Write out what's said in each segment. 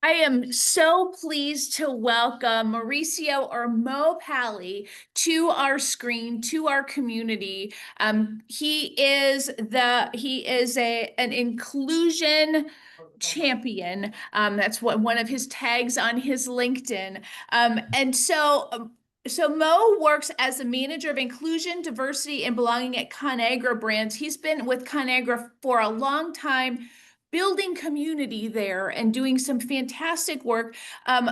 I am so pleased to welcome Mauricio or Mo Palli to our screen, to our community. He is an inclusion champion. That's what one of his tags on his LinkedIn. So Mo works as a manager of inclusion, diversity, and belonging at Conagra Brands. He's been with Conagra for a long time, building community there and doing some fantastic work.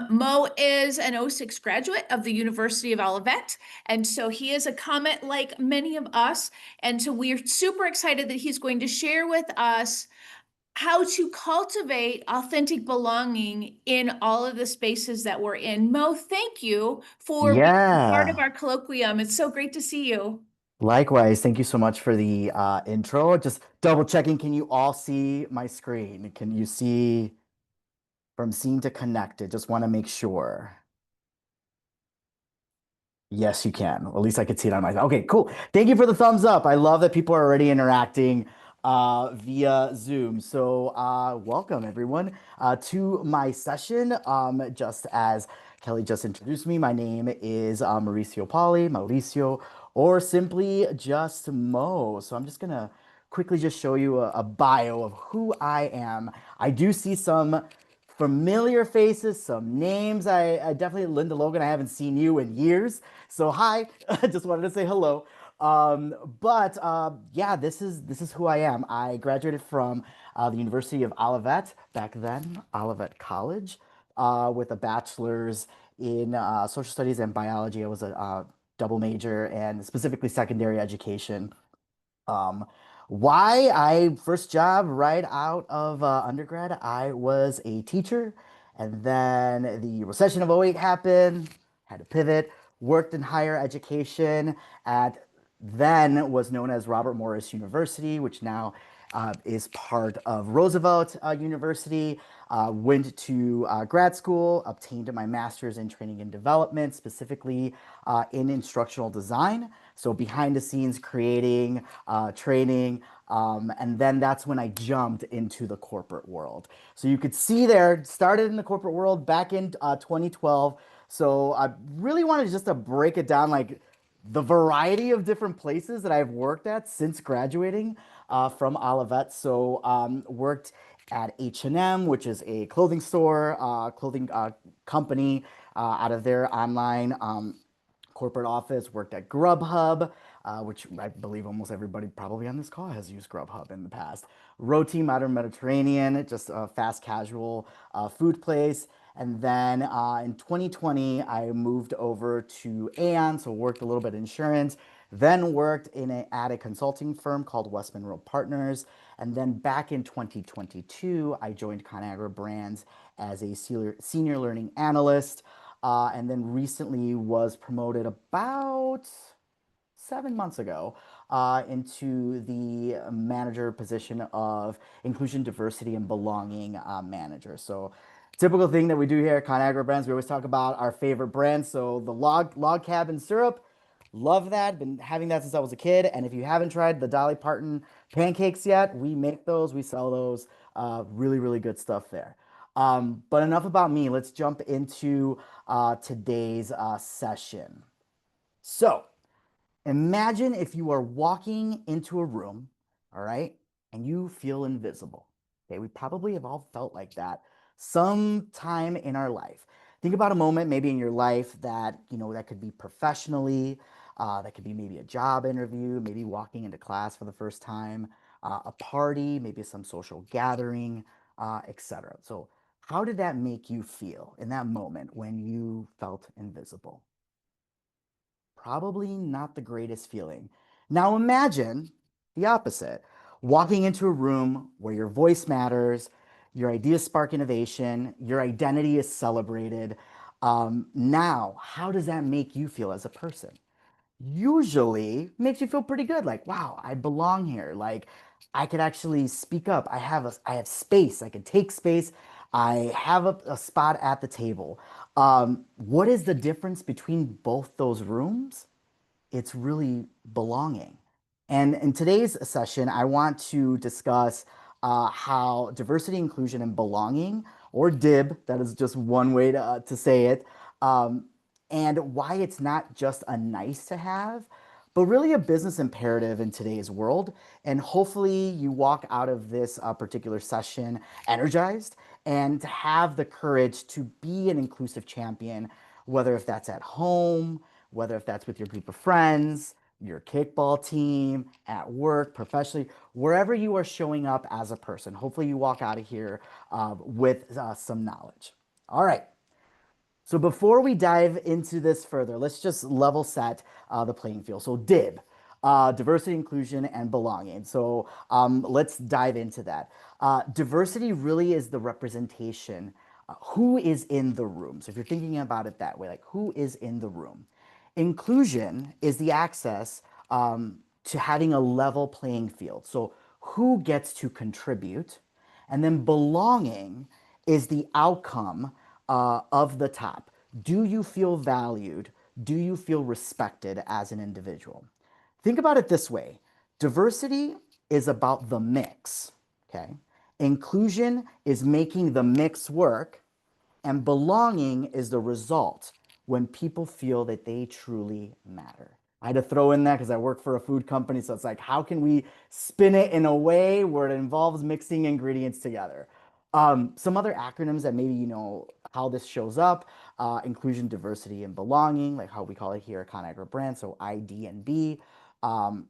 Mo is an '06 graduate of the University of Olivet, and so he is a Comet like many of us. And so we're super excited that he's going to share with us how to cultivate authentic belonging in all of the spaces that we're in. Mo, thank you for being part of Yeah, our colloquium. It's so great to see you. likewise. Thank you so much for the intro. Just double checking. Can you all see my screen? Can you see from seen to connected? Just want to make sure. Yes, you can. At least I could see it on my. Okay, cool. Thank you for the thumbs up. I love that people are already interacting via Zoom. So, welcome everyone to my session. Just as Kelly just introduced me, my name is Mauricio, or simply just Mo. So I'm just gonna quickly just show you a bio of who I am. I do see some familiar faces, some names. I definitely, Linda Logan, I haven't seen you in years. So hi, I just wanted to say hello. But yeah, this is who I am. I graduated from the University of Olivet back then, Olivet College, with a bachelor's in social studies and biology. I was a double major and specifically secondary education. Um, why I first job right out of undergrad, I was a teacher, and then the recession of '08 happened, had to pivot, worked in higher education at then was known as Robert Morris University, which now is part of Roosevelt University. Went to grad school, obtained my master's in training and development, specifically in instructional design. So behind the scenes, creating, training, and then that's when I jumped into the corporate world. So you could see there, started in the corporate world back in 2012. So I really wanted just to break it down, like the variety of different places that I've worked at since graduating from Olivet. So worked at H&M, which is a clothing store, clothing company out of their online corporate office. Worked at Grubhub, which I believe almost everybody probably on this call has used Grubhub in the past. Roti Modern Mediterranean, just a fast casual food place. And then in 2020, I moved over to Aon, so worked a little bit in insurance, then worked at a consulting firm called West Monroe Partners. And then back in 2022, I joined Conagra Brands as a senior learning analyst. And then recently was promoted about 7 months ago into the manager position of inclusion, diversity, and belonging manager. So, typical thing that we do here at Conagra Brands, we always talk about our favorite brands. So, the log cabin syrup, love that. Been having that since I was a kid. And if you haven't tried the Dolly Parton pancakes yet, we make those, we sell those. Really, really good stuff there. But enough about me. Let's jump into today's session. So, imagine if you are walking into a room, all right, and you feel invisible. Okay, we probably have all felt like that sometime in our life. Think about a moment maybe in your life that, that could be professionally, that could be maybe a job interview, maybe walking into class for the first time, a party, maybe some social gathering, etc. So, how did that make you feel in that moment when you felt invisible? Probably not the greatest feeling. Now imagine the opposite, walking into a room where your voice matters, your ideas spark innovation, your identity is celebrated. Now, how does that make you feel as a person? Usually makes you feel pretty good. Like, wow, I belong here. Like, I could actually speak up. I have space. I can take space. I have a spot at the table. What is the difference between both those rooms? It's really belonging. And in today's session, I want to discuss how diversity, inclusion, and belonging or DIB. That is just one way to say it. Um, and why it's not just a nice to have, but really a business imperative in today's world. And hopefully, you walk out of this particular session energized and have the courage to be an inclusive champion, whether if that's at home, whether if that's with your group of friends, your kickball team, at work, professionally, wherever you are showing up as a person. Hopefully, you walk out of here with some knowledge. All right. So before we dive into this further, let's just level set the playing field. So DIB, diversity, inclusion, and belonging. So let's dive into that. Diversity really is the representation. Who is in the room? So if you're thinking about it that way, like who is in the room? Inclusion is the access to having a level playing field. So who gets to contribute? And then belonging is the outcome of the top. Do you feel valued? Do you feel respected as an individual? Think about it this way. Diversity is about the mix, okay? Inclusion is making the mix work, and belonging is the result when people feel that they truly matter. I had to throw in that because I work for a food company. So it's like, how can we spin it in a way where it involves mixing ingredients together? Some other acronyms that maybe you know how this shows up: inclusion, diversity, and belonging, like how we call it here at Conagra Brands. So ID and B. Um,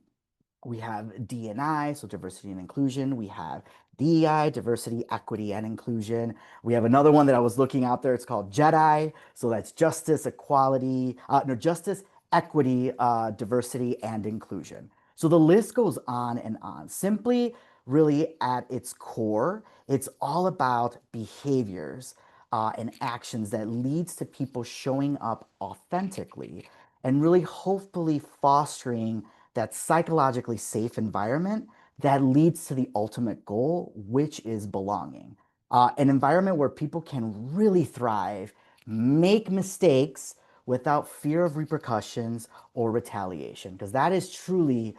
we have D&I, so diversity and inclusion. We have DEI, diversity, equity, and inclusion. We have another one that I was looking out there. It's called JEDI. So that's justice, equality, no, justice, equity, diversity, and inclusion. So the list goes on and on. Simply, really at its core, it's all about behaviors and actions that leads to people showing up authentically and really hopefully fostering that psychologically safe environment that leads to the ultimate goal, which is belonging. An environment where people can really thrive, make mistakes without fear of repercussions or retaliation, because that is truly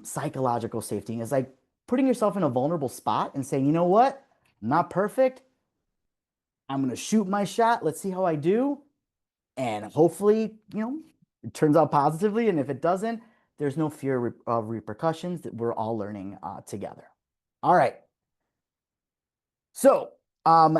psychological safety. And it's like putting yourself in a vulnerable spot and saying, you know what? I'm not perfect. I'm going to shoot my shot. Let's see how I do. And hopefully, it turns out positively. And if it doesn't, there's no fear of repercussions that we're all learning together. All right. So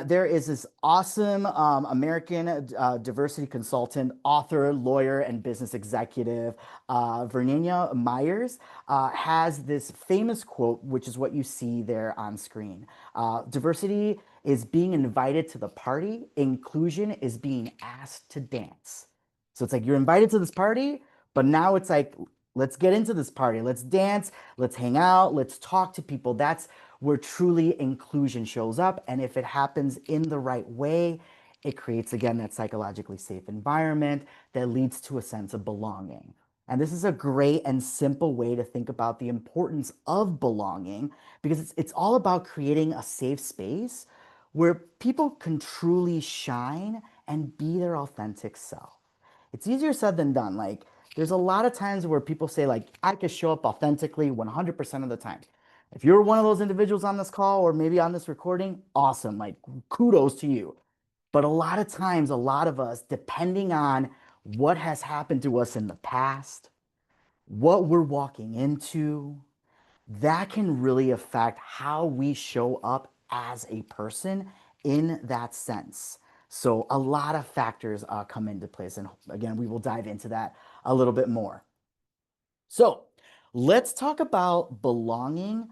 there is this awesome American diversity consultant, author, lawyer, and business executive, Verninia Myers, has this famous quote, which is what you see there on screen. Diversity is being invited to the party. Inclusion is being asked to dance. So it's like you're invited to this party, but now it's like, let's get into this party. Let's dance. Let's hang out. Let's talk to people. That's where truly inclusion shows up. And if it happens in the right way, it creates, again, that psychologically safe environment that leads to a sense of belonging. And this is a great and simple way to think about the importance of belonging because it's all about creating a safe space where people can truly shine and be their authentic self. It's easier said than done. Like, there's a lot of times where people say, like, I can show up authentically 100% of the time. If you're one of those individuals on this call or maybe on this recording, awesome. Like, kudos to you. But a lot of times, a lot of us, depending on what has happened to us in the past, what we're walking into, that can really affect how we show up as a person in that sense. So a lot of factors come into place. And again, we will dive into that a little bit more. So let's talk about belonging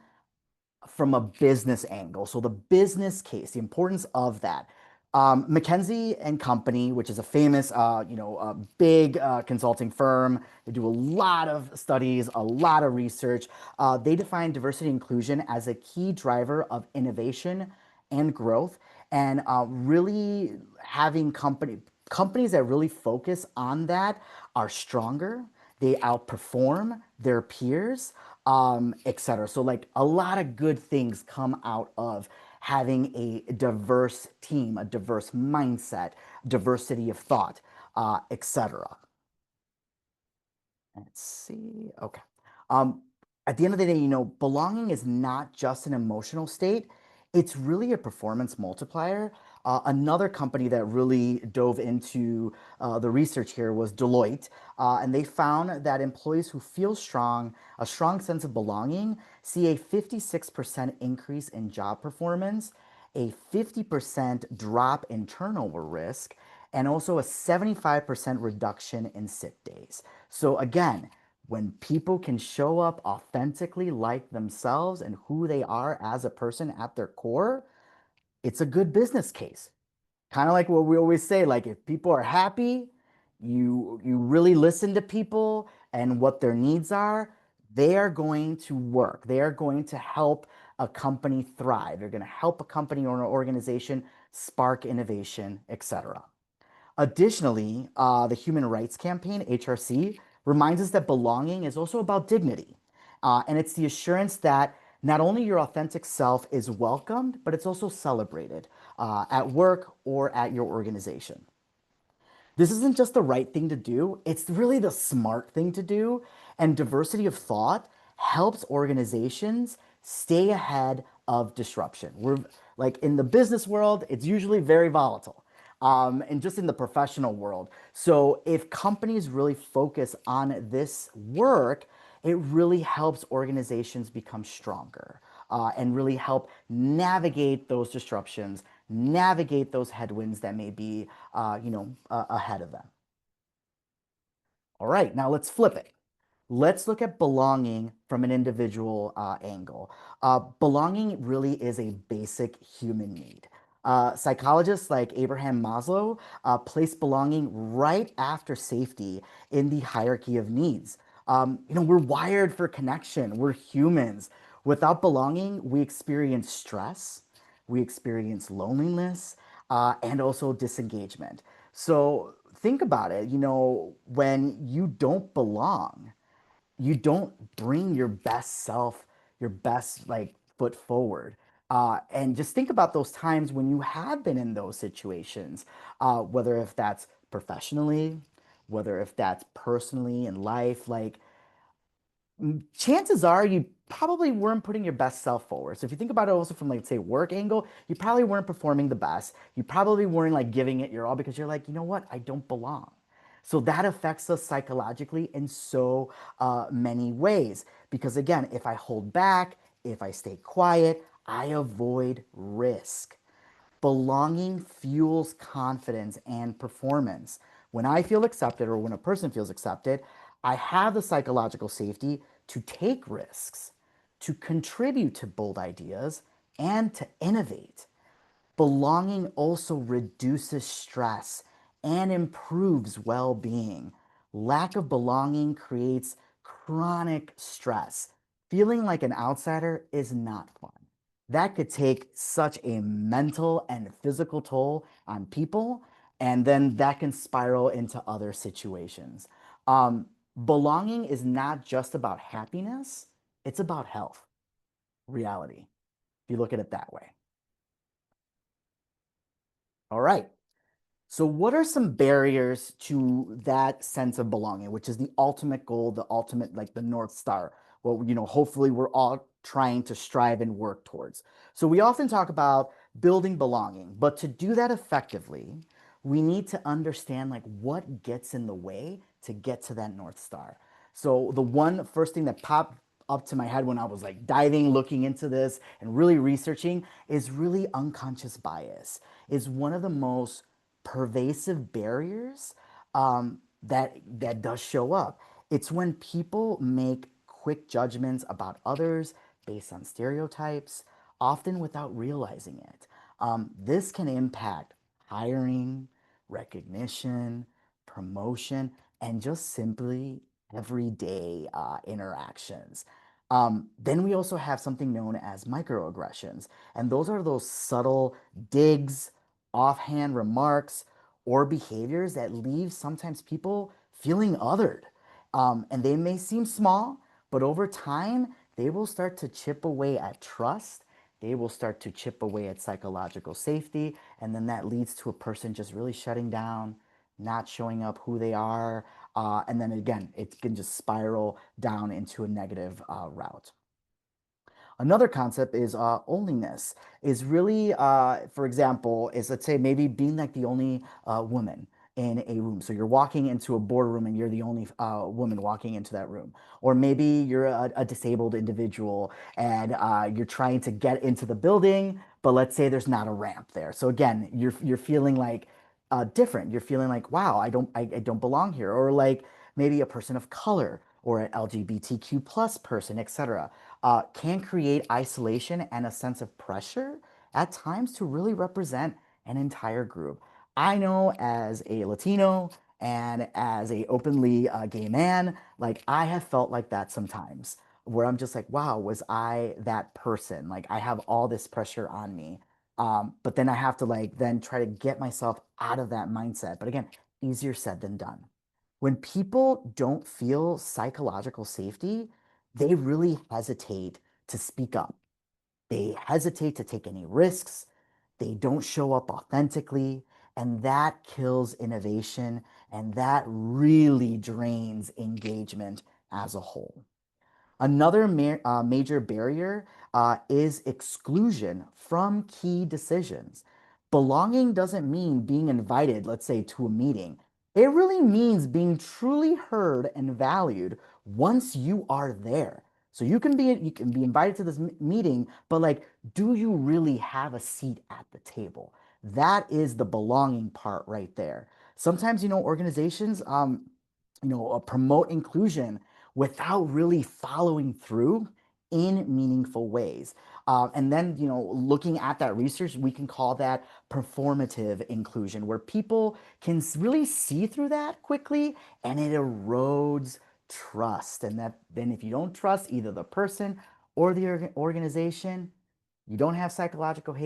from a business angle. So the business case, the importance of that. McKinsey and Company, which is a famous, big consulting firm. They do a lot of studies, a lot of research. They define diversity and inclusion as a key driver of innovation and growth, and really having companies that really focus on that are stronger. They outperform their peers, etc. So like a lot of good things come out of having a diverse team, a diverse mindset, diversity of thought, etc. Let's see. Okay. Um, at the end of the day, belonging is not just an emotional state. It's really a performance multiplier. Another company that really dove into the research here was Deloitte, and they found that employees who feel a strong sense of belonging, see a 56% increase in job performance, a 50% drop in turnover risk, and also a 75% reduction in sick days. So again, when people can show up authentically like themselves and who they are as a person at their core, it's a good business case. Kind of like what we always say, like if people are happy, you really listen to people and what their needs are, they are going to work. They are going to help a company thrive. They're going to help a company or an organization spark innovation, etc. Additionally, the Human Rights Campaign, HRC, reminds us that belonging is also about dignity. And it's the assurance that not only your authentic self is welcomed, but it's also celebrated at work or at your organization. This isn't just the right thing to do, it's really the smart thing to do. And diversity of thought helps organizations stay ahead of disruption. We're like in the business world, it's usually very volatile. And just in the professional world. So, if companies really focus on this work, it really helps organizations become stronger and really help navigate those disruptions, navigate those headwinds that may be, ahead of them. All right, now let's flip it. Let's look at belonging from an individual angle. Belonging really is a basic human need. Psychologists like Abraham Maslow place belonging right after safety in the hierarchy of needs. We're wired for connection. We're humans. Without belonging, we experience stress, we experience loneliness, and also disengagement. So think about it. When you don't belong, you don't bring your best self, your best like foot forward. And just think about those times when you have been in those situations, whether if that's professionally, whether if that's personally in life, like chances are you probably weren't putting your best self forward. So if you think about it also from like say work angle, you probably weren't performing the best. You probably weren't like giving it your all because you're like, you know what, I don't belong. So that affects us psychologically in so many ways. Because again, if I hold back, if I stay quiet, I avoid risk. Belonging fuels confidence and performance. When I feel accepted or when a person feels accepted, I have the psychological safety to take risks, to contribute to bold ideas, and to innovate. Belonging also reduces stress and improves well being. Lack of belonging creates chronic stress. Feeling like an outsider is not fun. That could take such a mental and physical toll on people, and then that can spiral into other situations. Belonging is not just about happiness, it's about health, reality, if you look at it that way. All right. So, what are some barriers to that sense of belonging, which is the ultimate goal, the ultimate, like the North Star? Well, hopefully we're all trying to strive and work towards. So, we often talk about building belonging, but to do that effectively, we need to understand like what gets in the way to get to that North Star. So, the one first thing that popped up to my head when I was like diving, looking into this and really researching is really unconscious bias is one of the most pervasive barriers that does show up. It's when people make quick judgments about others based on stereotypes, often without realizing it. This can impact hiring, recognition, promotion, and just simply everyday interactions. Then we also have something known as microaggressions, and those are those subtle digs, offhand remarks, or behaviors that leave sometimes people feeling othered. And they may seem small, but over time, they will start to chip away at trust. They will start to chip away at psychological safety. And then that leads to a person just really shutting down, not showing up who they are. And then again, it can just spiral down into a negative route. Another concept is onlyness, is really, for example, is let's say maybe being like the only woman in a room. So you're walking into a boardroom and you're the only woman walking into that room. Or maybe you're a disabled individual and you're trying to get into the building, but let's say there's not a ramp there. So again, you're feeling like different. You're feeling like, wow, I don't belong here. Or like maybe a person of color or an LGBTQ plus person, etc., can create isolation and a sense of pressure at times to really represent an entire group. I know as a Latino and as a openly gay man, like I have felt like that sometimes, where I'm just like, wow, was I that person? Like I have all this pressure on me. But then I have to like then try to get myself out of that mindset. But again, easier said than done. When people don't feel psychological safety, they really hesitate to speak up. They hesitate to take any risks. They don't show up authentically. And that kills innovation. And that really drains engagement as a whole. Another major barrier is exclusion from key decisions. Belonging doesn't mean being invited, let's say, to a meeting. It really means being truly heard and valued once you are there. So you can be invited to this meeting, but like, do you really have a seat at the table? That is the belonging part right there. Sometimes, organizations, promote inclusion without really following through in meaningful ways. And then, looking at that research, we can call that performative inclusion, where people can really see through that quickly and it erodes trust. And that then, if you don't trust either the person or the organization, you don't have psychological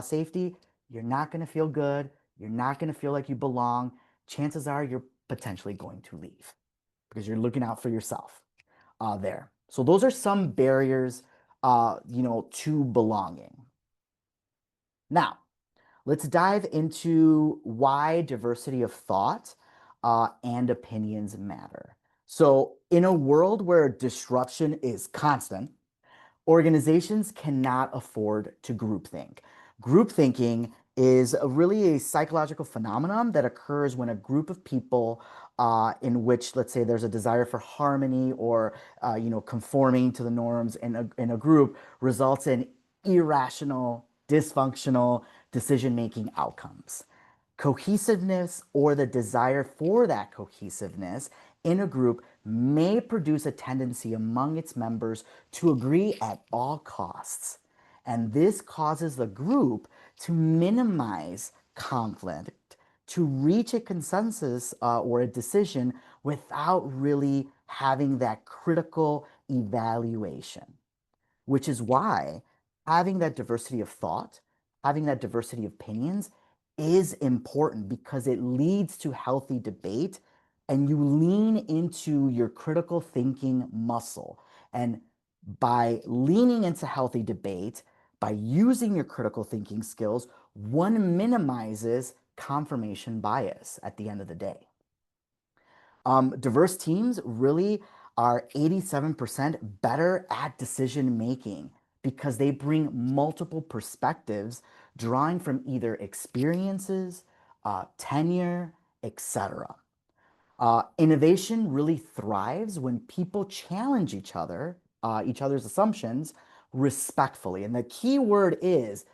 safety, you're not going to feel good. You're not going to feel like you belong. Chances are you're potentially going to leave because you're looking out for yourself there. So those are some barriers, to belonging. Now, let's dive into why diversity of thought and opinions matter. So, in a world where disruption is constant, organizations cannot afford to groupthink. Group thinking is really a psychological phenomenon that occurs when a group of people, in which, let's say, there's a desire for harmony or conforming to the norms in a group, results in irrational, dysfunctional decision-making outcomes. Cohesiveness or the desire for that cohesiveness in a group may produce a tendency among its members to agree at all costs. And this causes the group to minimize conflict, to reach a consensus or a decision without really having that critical evaluation, which is why having that diversity of thought, having that diversity of opinions is important because it leads to healthy debate and you lean into your critical thinking muscle. And by leaning into healthy debate, by using your critical thinking skills, one minimizes confirmation bias at the end of the day. Diverse teams really are 87% better at decision making because they bring multiple perspectives, drawing from either experiences, tenure, etc. Innovation really thrives when people challenge each other's assumptions respectfully. And the key word is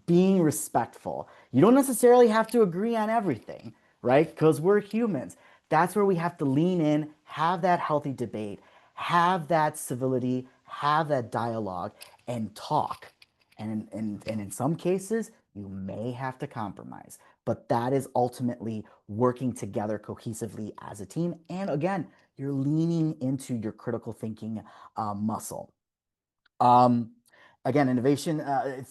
being respectful. You don't necessarily have to agree on everything, right? Because we're humans. That's where we have to lean in, have that healthy debate, have that civility, have that dialogue, and talk. And in some cases, you may have to compromise, but that is ultimately working together cohesively as a team. And again, you're leaning into your critical thinking muscle. Um, Again, innovation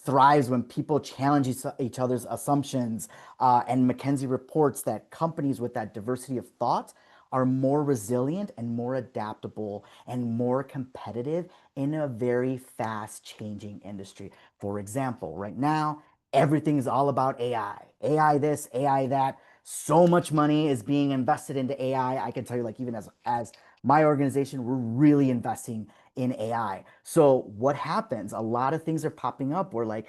thrives when people challenge each other's assumptions. And McKinsey reports that companies with that diversity of thought are more resilient and more adaptable and more competitive in a very fast changing industry. For example, right now, everything is all about AI. AI this, AI that. So much money is being invested into AI. I can tell you, like, even as my organization, we're really investing in AI. So what happens? A lot of things are popping up where like,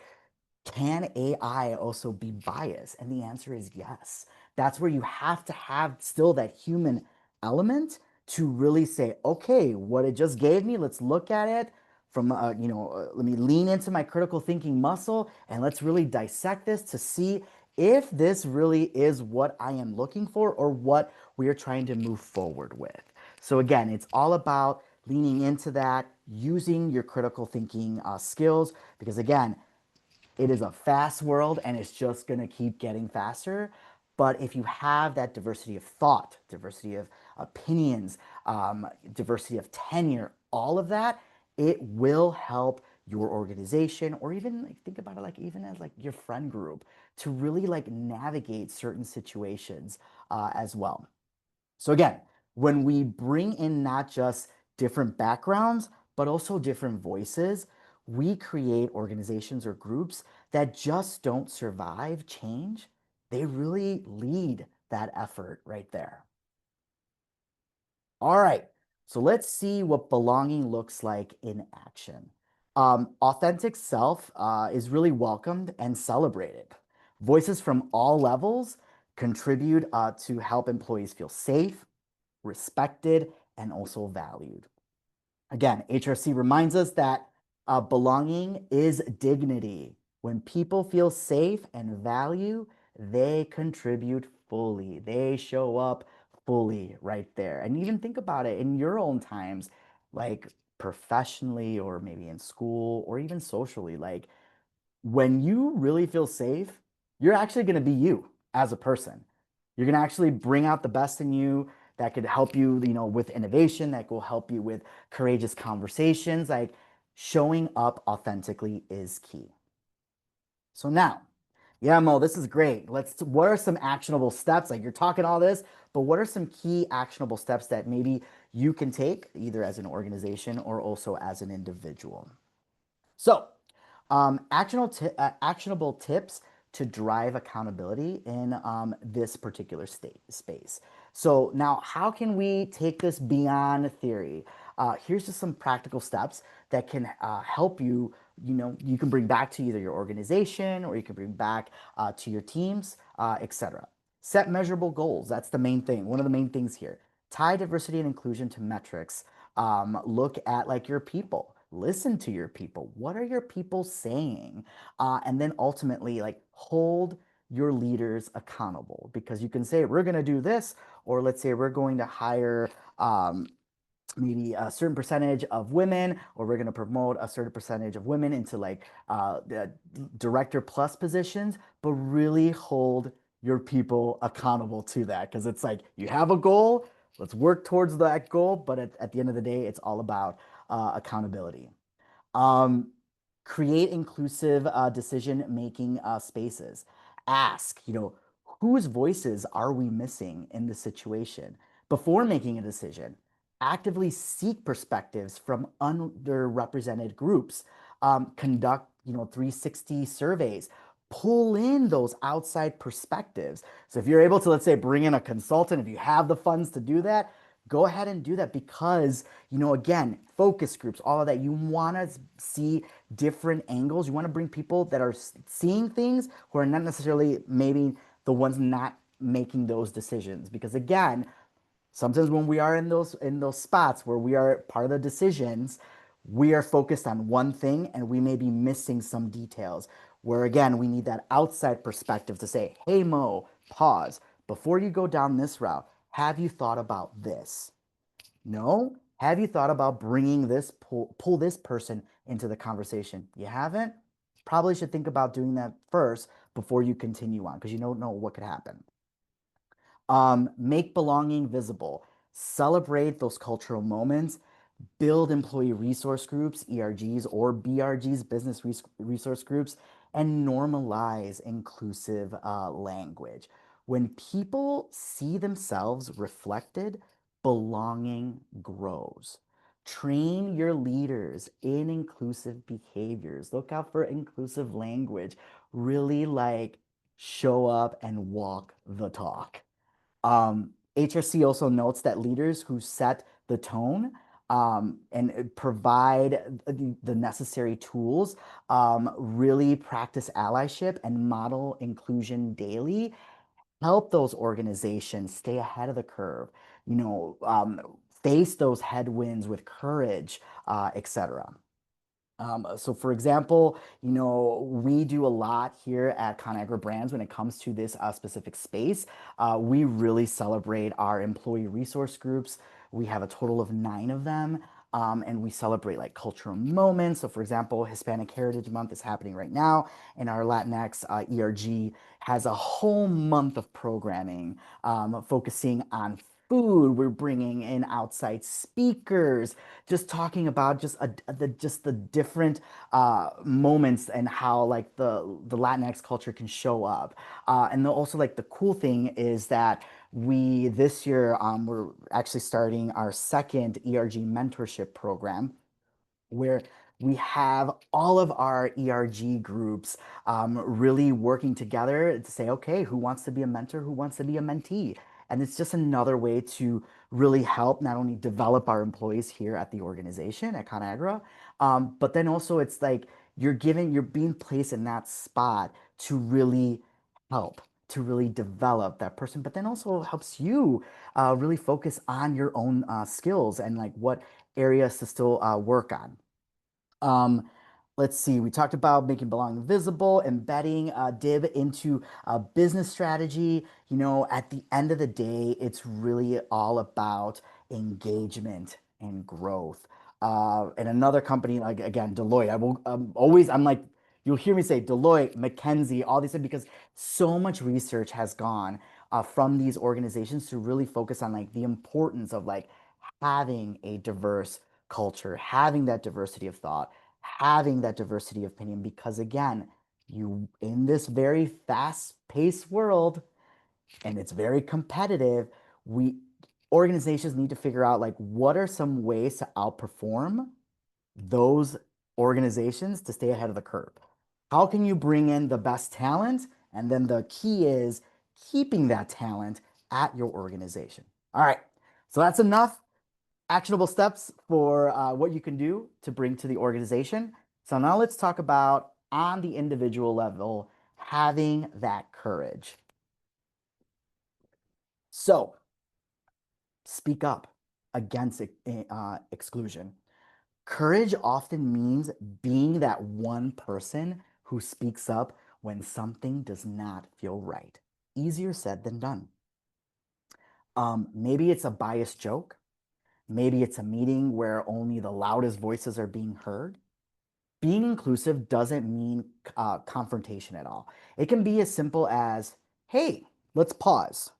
can AI also be biased? And the answer is yes. That's where you have to have still that human element to really say, okay, what it just gave me, let's look at it from, let me lean into my critical thinking muscle and let's really dissect this to see if this really is what I am looking for or what we are trying to move forward with. So again, it's all about leaning into that, using your critical thinking skills, because again, it is a fast world and it's just going to keep getting faster. But if you have that diversity of thought, diversity of opinions, diversity of tenure, all of that, it will help your organization, or even like think about it like even as like your friend group, to really like navigate certain situations as well. So again, when we bring in not just different backgrounds, but also different voices, we create organizations or groups that just don't survive change. They really lead that effort right there. All right, so let's see what belonging looks like in action. Authentic self is really welcomed and celebrated. Voices from all levels contribute to help employees feel safe, respected, and also valued. Again, HRC reminds us that belonging is dignity. When people feel safe and value, they contribute fully. They show up fully right there. And even think about it in your own times, like professionally or maybe in school or even socially. Like when you really feel safe, you're actually going to be you as a person. You're going to actually bring out the best in you that could help you, with innovation, that will help you with courageous conversations. Like showing up authentically is key. So now, yeah, Mo, this is great. What are some actionable steps? Like you're talking all this, but what are some key actionable steps that maybe you can take either as an organization or also as an individual? So, actionable tips to drive accountability in this particular space. So now, how can we take this beyond theory? Here's just some practical steps that can help you. You can bring back to either your organization or you can bring back to your teams, etc. Set measurable goals. That's the main thing. One of the main things here. Tie diversity and inclusion to metrics. Look at like your people, listen to your people. What are your people saying? And then ultimately, like hold your leaders accountable, because you can say, we're going to do this, or let's say we're going to hire maybe a certain percentage of women, or we're going to promote a certain percentage of women into like the director plus positions, but really hold your people accountable to that, because it's like you have a goal, let's work towards that goal, but at the end of the day, it's all about accountability. Um, Create inclusive decision-making spaces. Ask, whose voices are we missing in the situation? Before making a decision, actively seek perspectives from underrepresented groups. Conduct, 360 surveys. Pull in those outside perspectives. So if you're able to, let's say, bring in a consultant, if you have the funds to do that, go ahead and do that, because again, focus groups, all of that, you want to see different angles. You want to bring people that are seeing things who are not necessarily maybe the ones not making those decisions, because again, sometimes when we are in those spots where we are part of the decisions, we are focused on one thing and we may be missing some details, where again, we need that outside perspective to say, hey Mo, pause before you go down this route. Have you thought about this? No? Have you thought about bringing this, pull this person into the conversation? You haven't? Probably should think about doing that first before you continue on, because you don't know what could happen. Make belonging visible. Celebrate those cultural moments. Build employee resource groups, ERGs or BRGs, business resource groups, and normalize inclusive language. When people see themselves reflected, belonging grows. Train your leaders in inclusive behaviors. Look out for inclusive language. Really like show up and walk the talk. HRC also notes that leaders who set the tone and provide the necessary tools, really practice allyship and model inclusion daily, help those organizations stay ahead of the curve, you know, face those headwinds with courage, etc. So for example, you know, we do a lot here at Conagra Brands when it comes to this specific space. We really celebrate our employee resource groups. We have a total of 9 of them. And we celebrate like cultural moments. So for example, Hispanic Heritage Month is happening right now, and our Latinx ERG has a whole month of programming focusing on food. We're bringing in outside speakers, just talking about just the different moments and how like the Latinx culture can show up. Also like the cool thing is that we this year we're actually starting our second ERG mentorship program where we have all of our ERG groups really working together to say, okay, who wants to be a mentor? Who wants to be a mentee? And it's just another way to really help not only develop our employees here at the organization at Conagra, but then also it's like you're being placed in that spot to really help, to really develop that person, but then also helps you really focus on your own skills and like what areas to still work on. Um, let's see, we talked about making belonging visible, embedding DIB into a business strategy. You know, at the end of the day, it's really all about engagement and growth. And another company, like again, Deloitte, I will I'm like, you'll hear me say Deloitte, McKinsey, all these things, because so much research has gone from these organizations to really focus on like the importance of like having a diverse culture, having that diversity of thought, having that diversity of opinion, because again, you in this very fast-paced world and it's very competitive, we organizations need to figure out like what are some ways to outperform those organizations to stay ahead of the curve. How can you bring in the best talent? And then the key is keeping that talent at your organization. All right, so that's enough actionable steps for what you can do to bring to the organization. So now let's talk about on the individual level, having that courage. So speak up against exclusion. Courage often means being that one person who speaks up when something does not feel right. Easier said than done. Maybe it's a biased joke. Maybe it's a meeting where only the loudest voices are being heard. Being inclusive doesn't mean confrontation at all. It can be as simple as, hey, let's pause.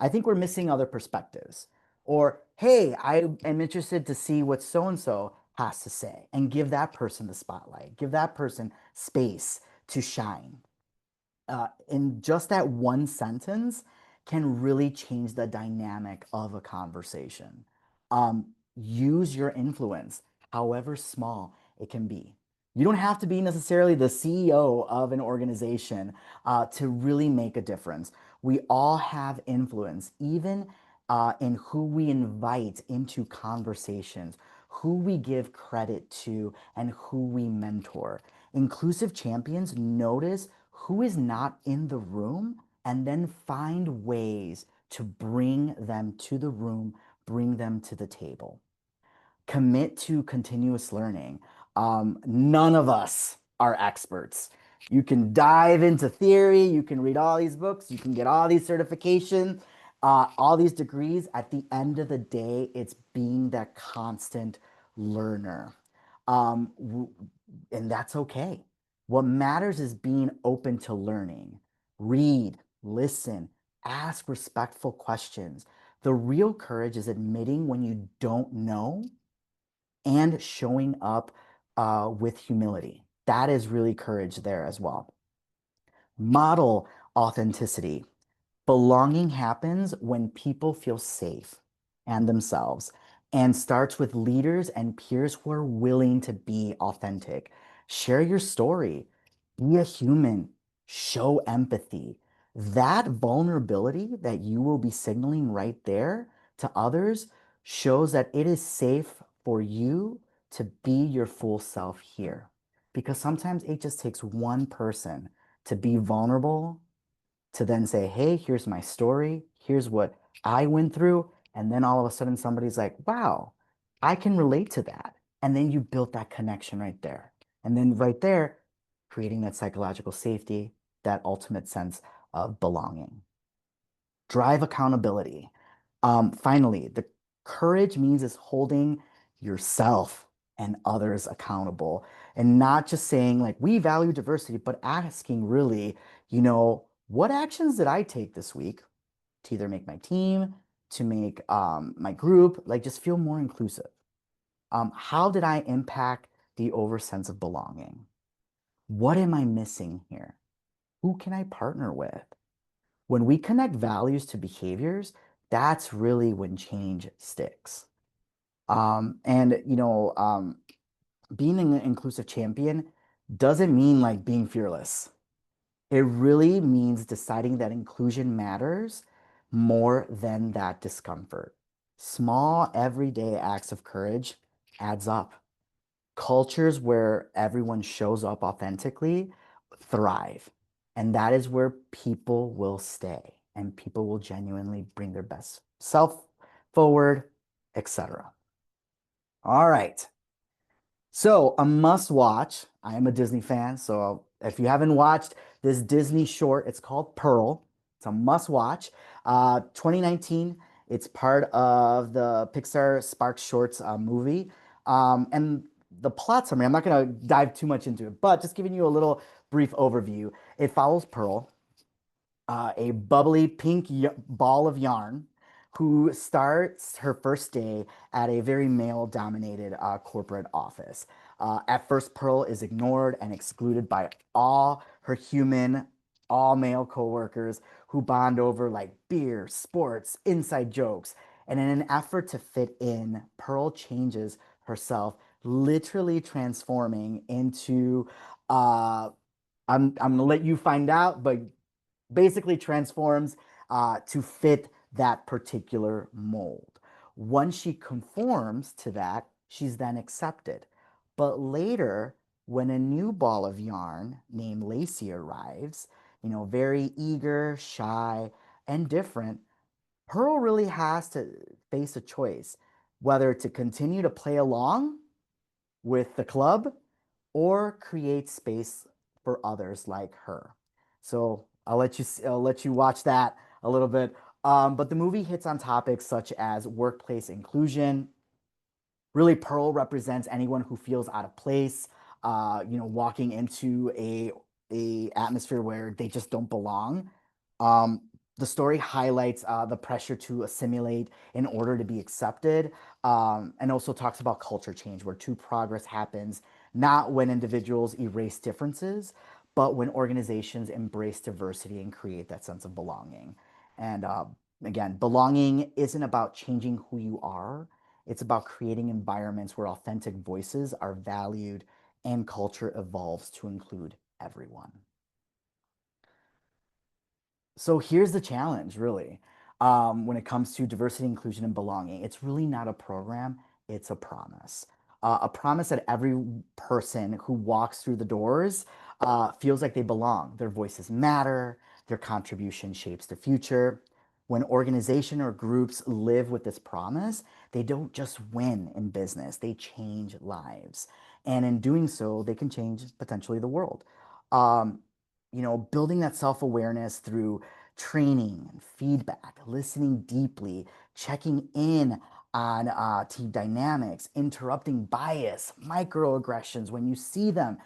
I think we're missing other perspectives. Or, hey, I am interested to see what so and so has to say, and give that person the spotlight, give that person space to shine. In just that one sentence can really change the dynamic of a conversation. Use your influence, however small it can be. You don't have to be necessarily the CEO of an organization to really make a difference. We all have influence, even in who we invite into conversations, who we give credit to, and who we mentor. Inclusive champions notice who is not in the room and then find ways to bring them to the room, bring them to the table. Commit to continuous learning. None of us are experts. You can dive into theory, you can read all these books, you can get all these certifications, all these degrees. At the end of the day, it's being that constant learner. Um, and that's okay. What matters is being open to learning. Read, listen, ask respectful questions. The real courage is admitting when you don't know and showing up with humility. That is really courage there as well. Model authenticity. Belonging happens when people feel safe and themselves and starts with leaders and peers who are willing to be authentic. Share your story, be a human, show empathy. That vulnerability that you will be signaling right there to others shows that it is safe for you to be your full self here. Because sometimes it just takes one person to be vulnerable, to then say, hey, here's my story, here's what I went through. And then all of a sudden somebody's like, wow, I can relate to that. And then you built that connection right there. And then right there, creating that psychological safety, that ultimate sense of belonging. Drive accountability. Finally, the courage means is holding yourself and others accountable and not just saying like we value diversity, but asking really, what actions did I take this week to either make my team, to make my group like just feel more inclusive? How did I impact the over sense of belonging? What am I missing here? Who can I partner with? When we connect values to behaviors, that's really when change sticks. And being an inclusive champion doesn't mean like being fearless. It really means deciding that inclusion matters more than that discomfort. Small, everyday acts of courage adds up. Cultures where everyone shows up authentically thrive. And that is where people will stay and people will genuinely bring their best self forward, etc. All right. So, a must watch. I am a Disney fan. So, if you haven't watched this Disney short, it's called Pearl. It's a must watch. 2019, it's part of the Pixar Sparks Shorts movie. And the plot summary, I'm not going to dive too much into it, but just giving you a little brief overview. It follows Pearl, a bubbly pink ball of yarn who starts her first day at a very male dominated corporate office. At first, Pearl is ignored and excluded by all her human, all male coworkers who bond over like beer, sports, inside jokes. And in an effort to fit in, Pearl changes herself, literally transforming into I'm gonna let you find out, but basically transforms to fit that particular mold. Once she conforms to that, she's then accepted. But later, when a new ball of yarn named Lacey arrives, very eager, shy, and different, Pearl really has to face a choice whether to continue to play along with the club or create space for others like her. So I'll let you watch that a little bit. But the movie hits on topics such as workplace inclusion. Really, Pearl represents anyone who feels out of place, walking into a atmosphere where they just don't belong. Um, the story highlights the pressure to assimilate in order to be accepted, and also talks about culture change, where true progress happens not when individuals erase differences, but when organizations embrace diversity and create that sense of belonging. And again, belonging isn't about changing who you are. It's about creating environments where authentic voices are valued and culture evolves to include everyone. So here's the challenge, really. When it comes to diversity, inclusion, and belonging, it's really not a program, it's a promise. A promise that every person who walks through the doors feels like they belong. Their voices matter, their contribution shapes the future. When organization or groups live with this promise, they don't just win in business, they change lives. And in doing so, they can change potentially the world. Um, Building that self-awareness through training and feedback, listening deeply, checking in on team dynamics, interrupting bias, microaggressions when you see them,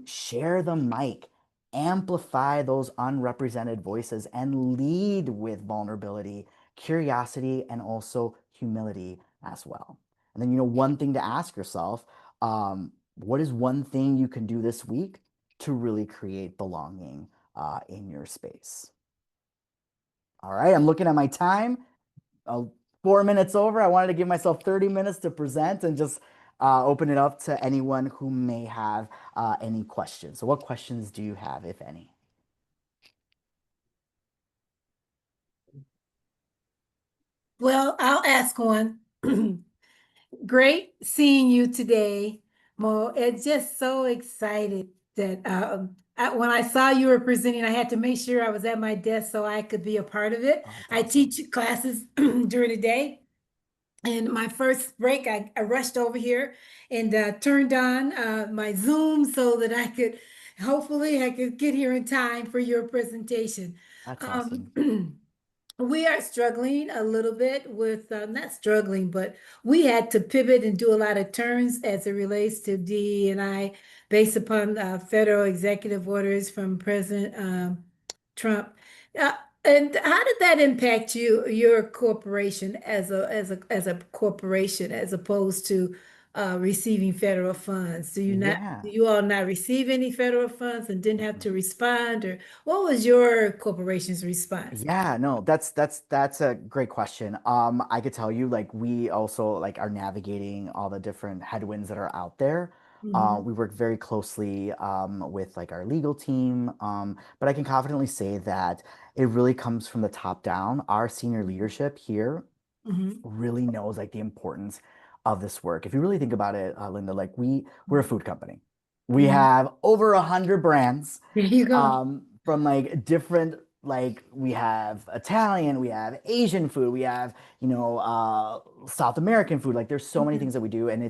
share the mic, amplify those unrepresented voices, and lead with vulnerability, curiosity, and also humility as well. And then, one thing to ask yourself, what is one thing you can do this week to really create belonging in your space? All right, I'm looking at my time. Uh, 4 minutes over. I wanted to give myself 30 minutes to present and just open it up to anyone who may have any questions. So, what questions do you have, if any? Well, I'll ask one. Great seeing you today, Mo. It's just so excited that when I saw you were presenting, I had to make sure I was at my desk so I could be a part of it. Oh, that's I awesome. teach classes during the day. And my first break, I rushed over here and turned on my Zoom so that hopefully, I could get here in time for your presentation. That's awesome. Um, we are struggling a little bit with, not struggling, but we had to pivot and do a lot of turns as it relates to DE&I based upon federal executive orders from President Trump. Uh, and how did that impact your corporation as a corporation, as opposed to receiving federal funds? Do Yeah. you all not receive any federal funds and didn't have to respond, or what was your corporation's response? Yeah, no, that's a great question. I could tell you, like, we also like are navigating all the different headwinds that are out there. Mhm, We work very closely with like our legal team, but I can confidently say that it really comes from the top down. Our senior leadership here mhm, really knows like the importance of this work. If you really think about it, Linda, like we're a mhm, food company. We mhm. have over 100 brands There you go. from like different like we have Italian, we have Asian food, we have South American food. Like there's so many Mhm, things that we do, and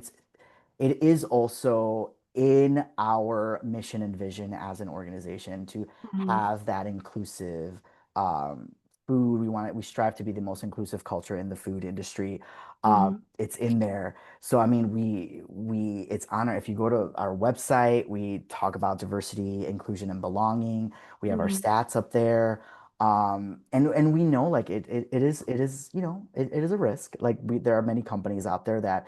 it is also in our mission and vision as an organization to mhm, have that inclusive um, food. We strive to be the most inclusive culture in the food industry. mhm, It's in there. So I mean, it's honor. If you go to our website, we talk about diversity, inclusion, and belonging. We have our mhm, stats up there. And we know like it is it is a risk. Like there are many companies out there that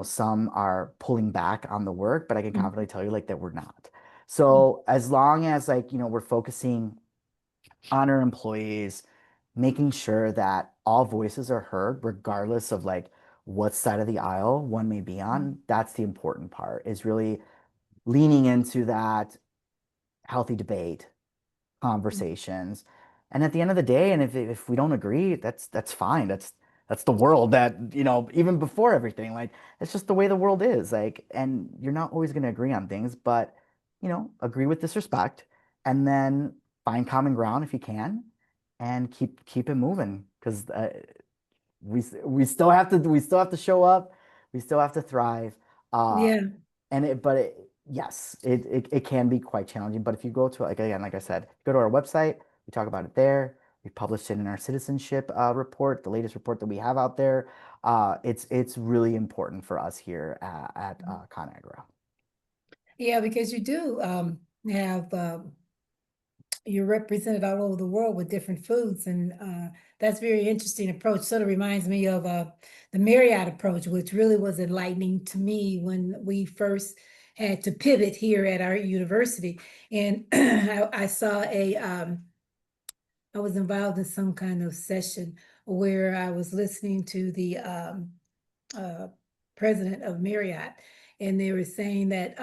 some are pulling back on the work, but I can mhm, confidently tell you like that we're not. So as long as like, we're focusing on our employees, making sure that all voices are heard, regardless of like what side of the aisle one may be mhm, on, that's the important part, is really leaning into that healthy debate mhm, conversations. And at the end of the day, and if we don't agree, that's fine. That's the world that, even before everything, like it's just the way the world is. Like, and you're not always going to agree on things, but agree with disrespect and then find common ground if you can and keep it moving because we still have to show up, we still have to thrive. Uh, yeah, and yes, it can be quite challenging. But if you go to like again, like I said, go to our website, we talk about it there. We published it in our citizenship report, the latest report that we have out there. It's really important for us here at Conagra. yeah, because you do have you're represented all over the world with different foods, and that's very interesting approach. Sort of reminds me of the Marriott approach, which really was enlightening to me when we first had to pivot here at our university. And I saw I was involved in some kind of session where I was listening to the uh, president of Marriott, and they were saying that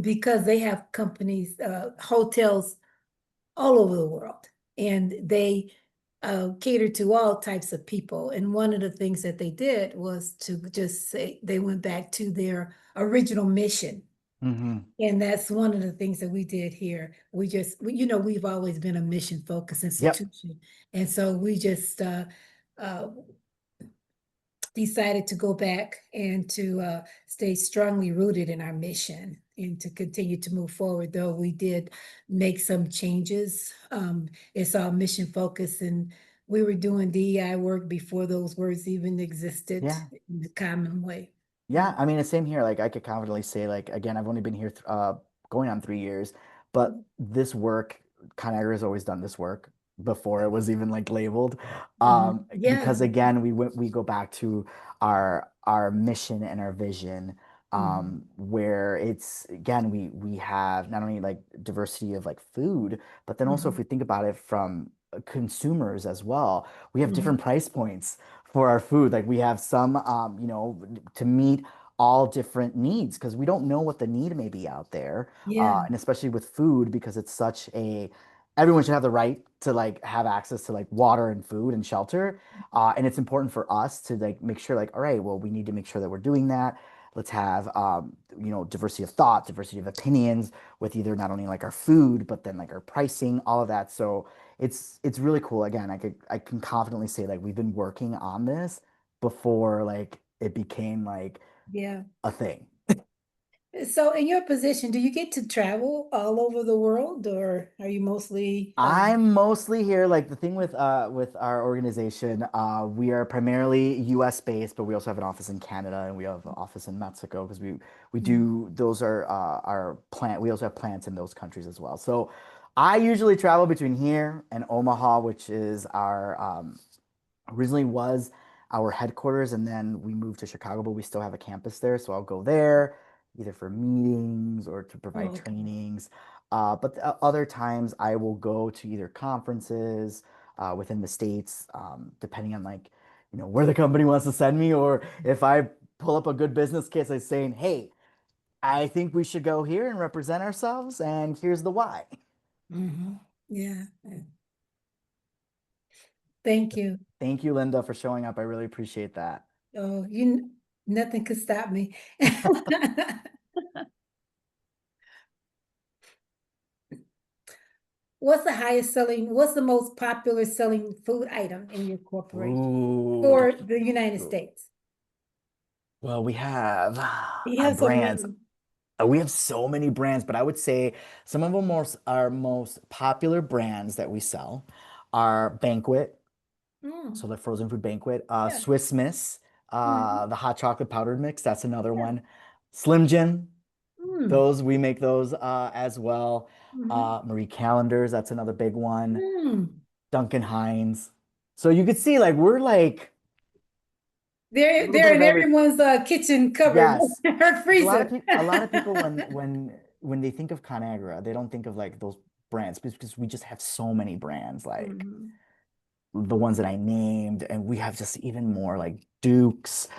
because they have companies, hotels all over the world, and they cater to all types of people. And one of the things that they did was to just say they went back to their original mission. Hmm. And that's one of the things that we did here. We've always been a mission focused Yep. institution. And so we just uh, decided to go back and to stay strongly rooted in our mission and to continue to move forward, though we did make some changes. It's all mission focused, and we were doing DEI work before those words even existed Yeah. in the common way. Yeah, I mean, the same here. Like, I could confidently say, like, again, I've only been here going on 3 years, but this work, Conagra has always done this work before it was even like labeled. Mhm. Because Yeah. again, we go back to our mission and our vision, Mhm. where it's again we have not only like diversity of like food, but then also if Mhm. we think about it from consumers as well, we have Mhm. different price points for our food. Like we have some, to meet all different needs because we don't know what the need may be out there. Yeah. And especially with food because it's such a everyone should have the right to like have access to like water and food and shelter. And it's important for us to like make sure like, all right, well, we need to make sure that we're doing that. Let's have diversity of thought, diversity of opinions with either not only like our food, but then like our pricing, all of that. So it's really cool. Again, I can confidently say like we've been working on this before like it became like Yeah. a thing. So in your position, do you get to travel all over the world, or are you mostly I'm mostly here. Like the thing with our organization, we are primarily US based, but we also have an office in Canada and we have an office in Mexico because we Mhm. do those are our plant. We also have plants in those countries as well. So I usually travel between here and Omaha, which is our originally was our headquarters, and then we moved to Chicago, but we still have a campus there. So I'll go there either for meetings or to provide Oh, okay. trainings. But other times I will go to either conferences within the States, depending on like, where the company wants to send me, or if I pull up a good business case, I'm saying, hey, I think we should go here and represent ourselves, and here's the why. Mhm. Yeah. Yeah. Thank you. Thank you, Linda, for showing up. I really appreciate that. Oh, nothing could stop me. What's the most popular selling food item in your corporation Ooh, for the United States? well, we have You our have so brands. many. We have so many brands, but I would say some of our most popular brands that we sell are Banquet, Mm, so the frozen food Banquet, yeah. Swiss Miss, Mhm. the hot chocolate powdered mix, that's another Yeah. one. Slim Jim, Mm, those we make those as well. mhm. Marie Callender's, that's another big one. Mm. Duncan Hines. So you could see like we're like a little bit They're of in every. everyone's kitchen cupboard Yes, or because freezer. a lot of people when they think of Conagra, they don't think of like those brands because we just have so many brands like Mhm. the ones that I named, and we have just even more like Dukes.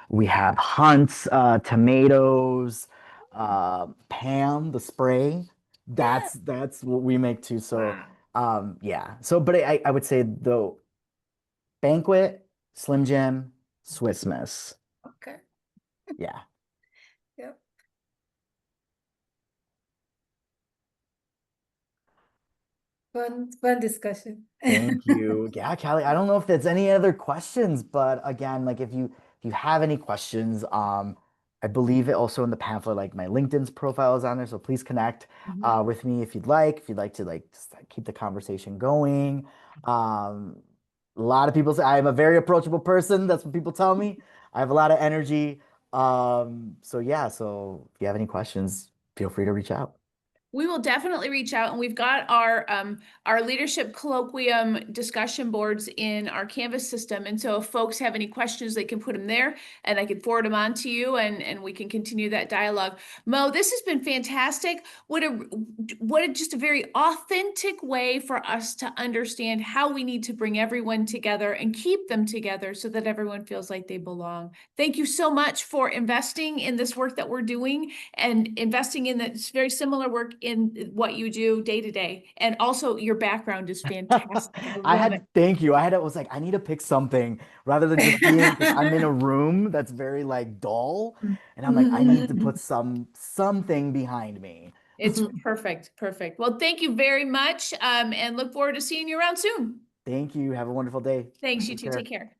We have Hunt's tomatoes, Pam the spray. Yeah. That's what we make too. So Wow. yeah. So but I would say the Banquet, Slim Jim, Swiss Miss. Okay. Yeah. Yep. Fun discussion. Thank you. Yeah, Callie, I don't know if there's any other questions, but again, like if you have any questions, I believe it also in the pamphlet, like my LinkedIn's profile is on there, so please connect Mhm. with me if you'd like to like just like, keep the conversation going. Um, a lot of people say I'm a very approachable person. That's what people tell me. I have a lot of energy. So yeah, so if you have any questions, feel free to reach out. We will definitely reach out, and we've got our leadership colloquium discussion boards in our Canvas system. And so if folks have any questions, they can put them there and I can forward them on to you, and we can continue that dialogue. Mo, this has been fantastic. What a just a very authentic way for us to understand how we need to bring everyone together and keep them together so that everyone feels like they belong. Thank you so much for investing in this work that we're doing and investing in this very similar work in what you do day to day. And also your background is fantastic. I love it. Thank you. Was like, I need to pick something rather than just being, because I'm in a room that's very like dull. And I'm like, I need to put something behind me. It's perfect. Perfect. Well, thank you very much. And look forward to seeing you around soon. Thank you. Have a wonderful day. Thanks, you Take too. Take care. care.